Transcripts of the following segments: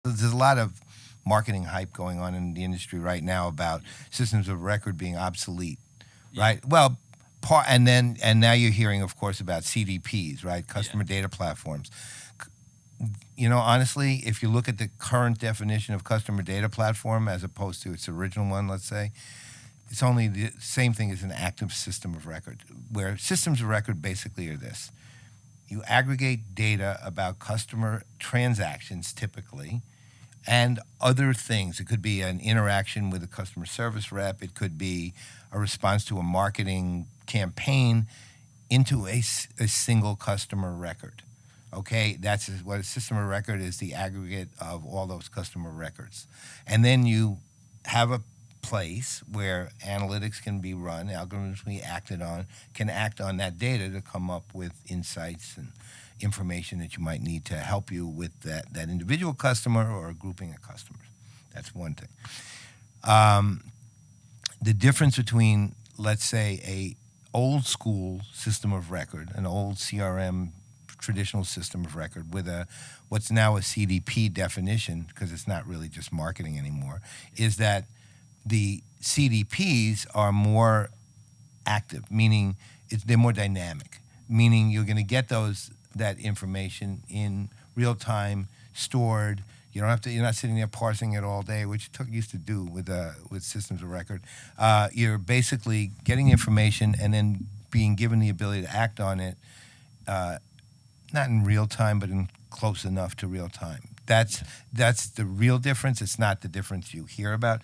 There's a lot of marketing hype going on in the industry right now about systems of record being obsolete, Yeah. right? Well, and now you're hearing, of course, about CDPs, right? Customer data platforms. Honestly, if you look at the current definition of customer data platform as opposed to its original one, let's say, it's only the same thing as an active system of record, where systems of record basically are this. You aggregate data about customer transactions typically and other things. It could be an interaction with a customer service rep. It could be a response to a marketing campaign into a single customer record. Okay, that's what a system of record is, the aggregate of all those customer records. And then you have a place where analytics can be run, algorithms can act on that data to come up with insights and information that you might need to help you with that individual customer or a grouping of customers. That's one thing. The difference between, let's say, a old school system of record, an old CRM traditional system of record with what's now a CDP definition, because it's not really just marketing anymore, is that the CDPs are more active, meaning they're more dynamic, meaning you're going to get that information in real time, stored. You're not sitting there parsing it all day, which used to do with systems of record. You're basically getting information and then being given the ability to act on it, not in real time, but in close enough to real time. That's the real difference. It's not the difference you hear about.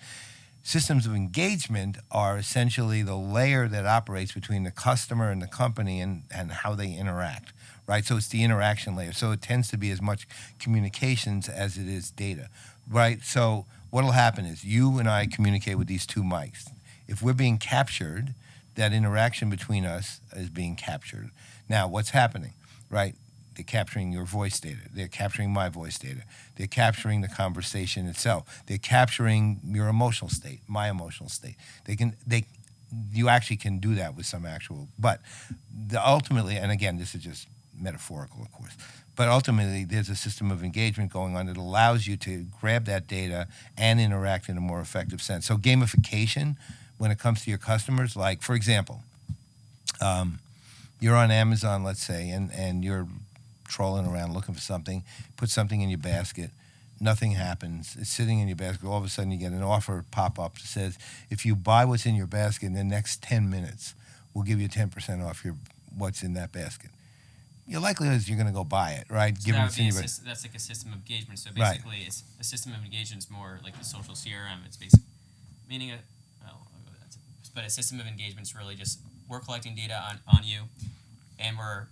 Systems of engagement are essentially the layer that operates between the customer and the company and how they interact, right? So it's the interaction layer. So it tends to be as much communications as it is data, right? So what will happen is you and I communicate with these two mics. If we're being captured, that interaction between us is being captured. Now, what's happening, right? They're capturing your voice data. They're capturing my voice data. They're capturing the conversation itself. They're capturing your emotional state, my emotional state. You actually can do that with some actual, but ultimately, and again, this is just metaphorical, of course, but ultimately, there's a system of engagement going on that allows you to grab that data and interact in a more effective sense. So gamification, when it comes to your customers, like, for example, you're on Amazon, let's say, and you're trolling around looking for something, put something in your basket, nothing happens, it's sitting in your basket, all of a sudden you get an offer pop up that says, if you buy what's in your basket in the next 10 minutes, we'll give you 10% off what's in that basket. Your likelihood is you're going to go buy it, right? So that would be that's like a system of engagement. So basically, Right. it's a system of engagement is more like the social CRM. It's basically meaning but a system of engagement is really just we're collecting data on you, and we're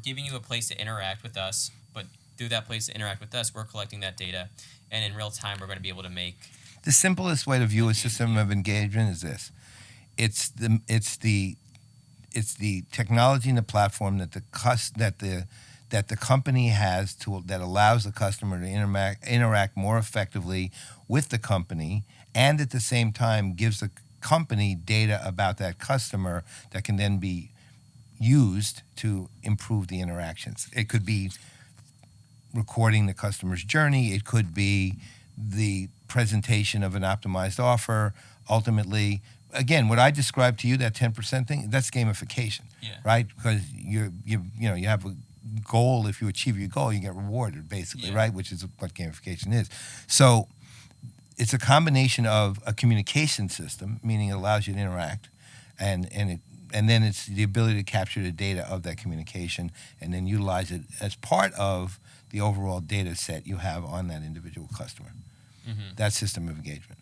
giving you a place to interact with us. But through that place to interact with us, we're collecting that data, and in real time, we're going to be able to make. The simplest way to view a system of engagement is this: it's the technology and the platform that the company has that allows the customer to interact more effectively with the company, and at the same time gives the company data about that customer that can then be used to improve the interactions. It could be recording the customer's journey. It could be the presentation of an optimized offer. Ultimately, again, what I described to you, that 10% thing, that's gamification, right? Because you have a goal. If you achieve your goal, you get rewarded, basically, right? Which is what gamification is. So it's a combination of a communication system, meaning it allows you to interact, and then it's the ability to capture the data of that communication and then utilize it as part of the overall data set you have on that individual customer. Mm-hmm. That's system of engagement.